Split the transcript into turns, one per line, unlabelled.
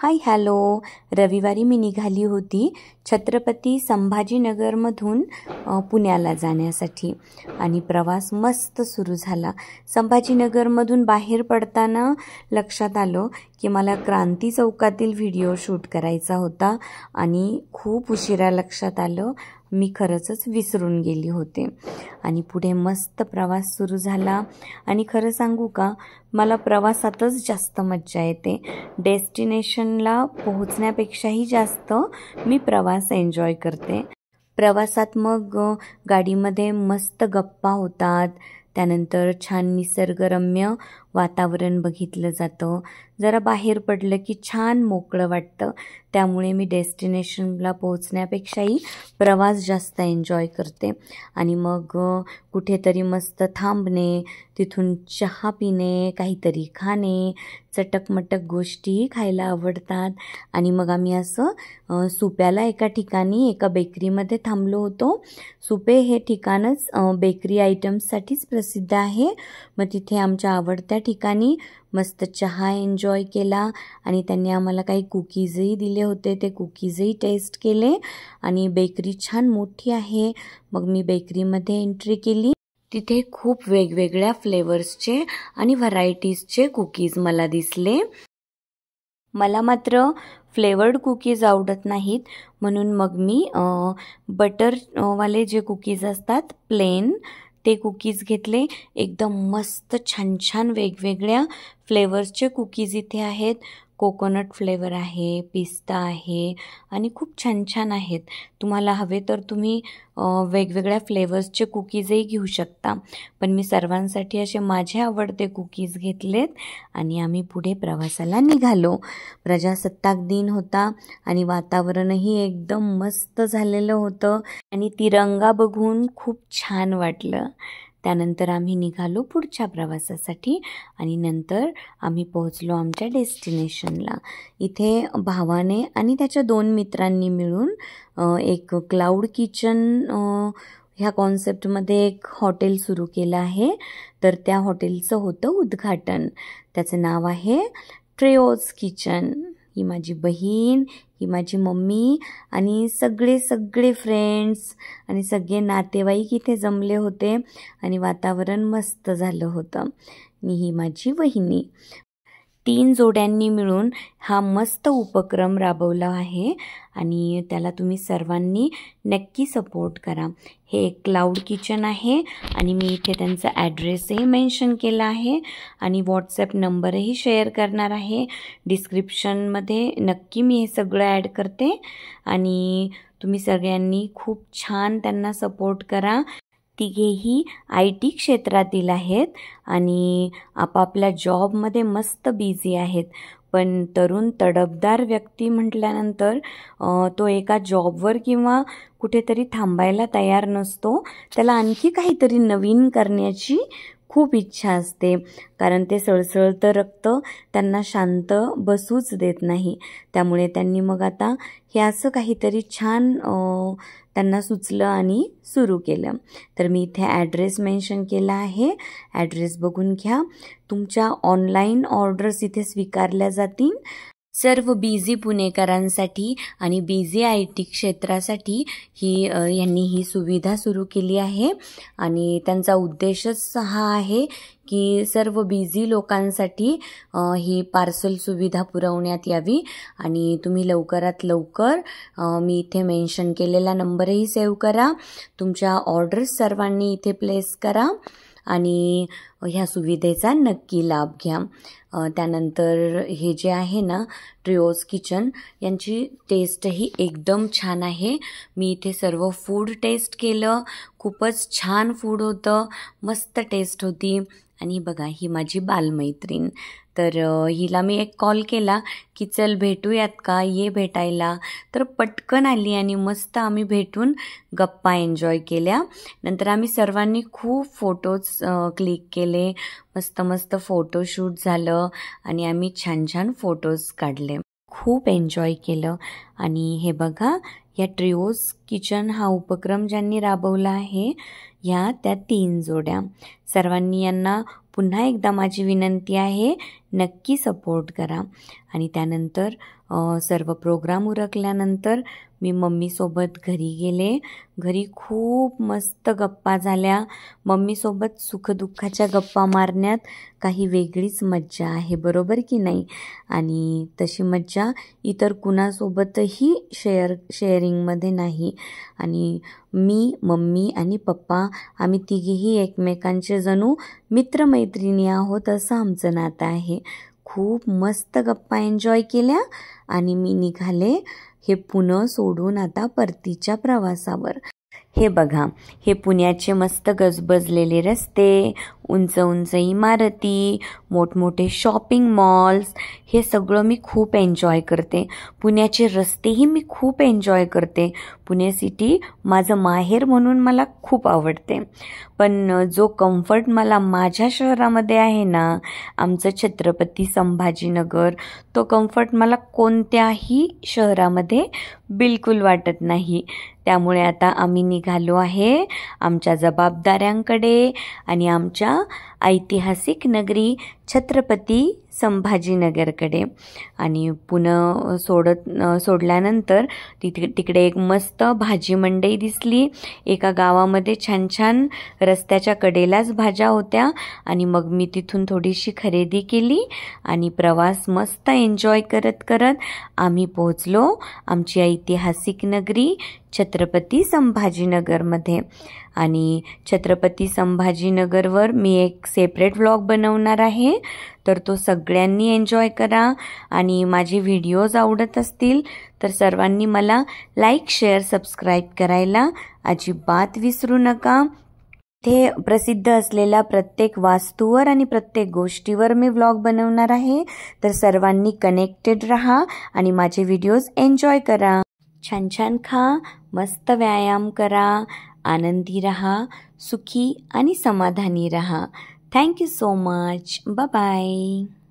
Hi hello. रविवारी मी निघाली होती छत्रपती संभाजीनगरमधून पुण्याला जाण्यासाठी आणि प्रवास मस्त सुरू झाला. संभाजीनगरमधून बाहेर पडताना लक्षात आलं की मला क्रांती चौकातील व्हिडिओ शूट करायचा होता आणि खूप उशिरा लक्षात आलं. मी खरंच विसरून गेली होते आणि पुढे मस्त प्रवास सुरू झाला. आणि खरं सांगू का, मला प्रवासातच जास्त मज्जा येते. डेस्टिनेशनला पोहोचण्यापेक्षाही जास्त मी प्रवास एन्जॉय करते. प्रवासात मग गाडीमध्ये मस्त गप्पा होतात, त्यानंतर छान निसर्गरम्य वातावरण बघितलं जातं. जरा बाहेर पडलं की छान मोकळं वाटतं. त्यामुळे मी डेस्टिनेशनला पोहोचण्यापेक्षाही प्रवास जास्त एन्जॉय करते. आणि मग कुठेतरी मस्त थांबणे, तिथून चहा पिणे, काहीतरी खाणे, चटकमटक गोष्टीही खायला आवडतात. आणि मग आम्ही असं सुप्याला एका ठिकाणी एका बेकरीमध्ये थांबलो होतो. सुपे हे ठिकाणच बेकरी आयटम्ससाठीच प्रसिद्ध आहे. मग तिथे आमच्या आवडत्या ठिकाणी मस्त चहा एन्जॉय केला आणि त्यांनी आम्हाला काही कुकीजही दिले होते. ते कुकीजही टेस्ट केले. आणि बेकरी छान मोठी आहे. मग मी बेकरीमध्ये एंट्री केली. तिथे खूप वेगवेगळ्या फ्लेवर्सचे आणि व्हरायटीजचे कुकीज मला दिसले. मला मात्र फ्लेवर्ड कुकीज आवडत नाहीत, म्हणून मग मी बटरवाले जे कुकीज असतात प्लेन, ते कुकीज घेतले. एकदम मस्त छान छान वेगवेगळ्या फ्लेवर्सचे कुकीज इथे आहेत. कोकोनट फ्लेवर आहे, पिस्ता आहे आणि खूप छान छान आहेत. तुम्हाला हवे तर तुम्ही वेगवेगळ्या फ्लेवर्सचे कुकीजही घेऊ शकता. पण मी सर्वांसाठी असे माझे आवडते कुकीज घेतलेत आणि आम्ही पुढे प्रवासाला निघालो. प्रजासत्ताक दिन होता आणि वातावरणही एकदम मस्त झालेलं होतं आणि तिरंगा बघून खूप छान वाटलं. त्यानंतर आम्ही निघालो पुढच्या प्रवासासाठी आणि नंतर आम्ही पोहोचलो आमच्या डेस्टिनेशनला. इथे भावाने आणि त्याच्या 2 मित्रांनी मिळून एक क्लाउड किचन ह्या कॉन्सेप्टमध्ये एक हॉटेल सुरू केलं आहे. तर त्या हॉटेलचं होतं उद्घाटन. त्याचं नाव आहे ट्रिओज किचन. ही माझी बहीण, ही माझी मम्मी आणि सगळे फ्रेंड्स आणि सगळे नातेवाईक इथे जमले होते आणि वातावरण मस्त झालं होतं. आणि ही माझी वहिनी. 3 जोड्यांनी मिळून हा मस्त उपक्रम राबवला आहे आणि त्याला तुम्ही सर्वांनी नक्की सपोर्ट करा. हे एक क्लाउड किचन आहे आणि मी इथे त्यांचा ॲड्रेसही मेन्शन केला आहे आणि व्हॉट्सॲप नंबरही शेअर करणार आहे. डिस्क्रिप्शनमध्ये नक्की मी हे सगळं ॲड करते आणि तुम्ही सगळ्यांनी खूप छान त्यांना सपोर्ट करा. तिघेही IT क्षेत्रातील आहेत आणि आपापल्या जॉबमध्ये मस्त बिझी आहेत. पण तरुण तडफदार व्यक्ती म्हटल्यानंतर तो एका जॉबवर किंवा कुठेतरी थांबायला तयार नसतो. त्याला आणखी काहीतरी नवीन करण्याची खूप इच्छा असते, कारण ते सळसळतं रक्त त्यांना शांत बसूच देत नाही. त्यामुळे त्यांनी मग आता हे असं काहीतरी छान त्यांना सुचलं आणि सुरू केलं. तर मी इथे ॲड्रेस मेन्शन केला आहे. ॲड्रेस बघून घ्या. तुमच्या ऑनलाईन ऑर्डर्स इथे स्वीकारल्या जातील. सर्व बिझी पुणेकरांसाठी आणि बिझी IT क्षेत्रासाठी यांनी ही सुविधा सुरू केली आहे आणि त्यांचा उद्देशच हा आहे की सर्व बिझी लोकांसाठी ही पार्सल सुविधा पुरवण्यात यावी. आणि तुम्ही लवकरात लवकर मी इथे मेन्शन केलेला नंबरही सेव्ह करा. तुमच्या ऑर्डर्स सर्वांनी इथे प्लेस करा आणि ह्या सुविधेचा नक्की लाभ घ्या. त्यानंतर हे जे आहे ना ट्रिओज किचन, यांची टेस्टही एकदम छान आहे. मी इथे सर्व फूड टेस्ट केलं. खूपच छान फूड होतं, मस्त टेस्ट होती. आणि बघा, ही माझी बालमैत्रीण. तर हिला मी एक कॉल केला की चल भेटूयात का, ये भेटायला. तर पटकन आली आणि मस्त आम्ही भेटून गप्पा एन्जॉय केल्या. नंतर आम्ही सर्वांनी खूप फोटोज क्लिक केले. मस्त फोटोशूट झालं आणि आम्ही छान छान फोटोज काढले. खूप एन्जॉय केलं. आणि हे बघा, या ट्रिओज किचन हा उपक्रम ज्यांनी राबवला आहे त्या 3 जोड्या. सर्वांनी यांना पुन्हा एकदा माझी विनंती आहे, नक्की सपोर्ट करा. आणि त्यानंतर सर्व प्रोग्राम उरकल्यानंतर मी मम्मीसोबत घरी गेले. घरी खूप मस्त गप्पा झाल्या. मम्मीसोबत सुखदुःखाच्या गप्पा मारण्यात काही वेगळीच मज्जा आहे, बरोबर की नाही. आणि तशी मज्जा इतर कुणासोबतही शेअरिंगमध्ये नाही. आणि मी, मम्मी आणि पप्पा आम्ही तिघेही एकमेकांचे जणू मित्रमैत्रिणी आहोत असं आमचं नातं आहे. खूप मस्त गप्पा एन्जॉय केल्या आणि मी निघाले हे पुणे सोडून आता परतीच्या प्रवासावर. हे बघा, हे पुण्याचे मस्त गजबजलेले रस्ते, उंच उंच इमारती, मोठमोठे शॉपिंग मॉल्स, हे सगळं मी खूप एन्जॉय करते. पुण्याचे रस्तेही मी खूप एन्जॉय करते. पुणे सिटी माझं माहेर म्हणून मला खूप आवडते. पण जो कम्फर्ट मला माझ्या शहरामध्ये आहे ना, आमचं छत्रपती संभाजीनगर, तो कम्फर्ट मला कोणत्याही शहरामध्ये बिलकुल वाटत नाही. त्यामुळे आता आम्ही निघालो आहे आमच्या जबाबदाऱ्यांकडे आणि आमच्या ऐतिहासिक नगरी छत्रपती संभाजीनगरकडे. आणि पुणे सोडल्यानंतर तिकडे एक मस्त भाजी मंडई दिसली. एका गावामध्ये छान छान रस्त्याच्या कडेलाच भाज्या होत्या आणि मग मी तिथून थोडीशी खरेदी केली आणि प्रवास मस्त एन्जॉय करत करत आम्ही पोहोचलो आमची ऐतिहासिक नगरी छत्रपती संभाजीनगरमध्ये. आणि छत्रपती संभाजीनगरवर मी एक सेपरेट व्लॉग बनवणार आहे, तर तो सगळ्यांनी एन्जॉय करा. आणि माझे व्हिडिओज आवडत असतील तर सर्वांनी मला लाईक, शेअर, सबस्क्राईब करायला अजिबात विसरू नका. ते प्रसिद्ध असलेल्या प्रत्येक वास्तूवर आणि प्रत्येक गोष्टीवर मी व्लॉग बनवणार आहे, तर सर्वांनी कनेक्टेड राहा आणि माझे व्हिडिओज एन्जॉय करा. छान छान खा, मस्त व्यायाम करा, आनंदी रहा, सुखी आणि समाधानी रहा. Thank you so much. Bye bye.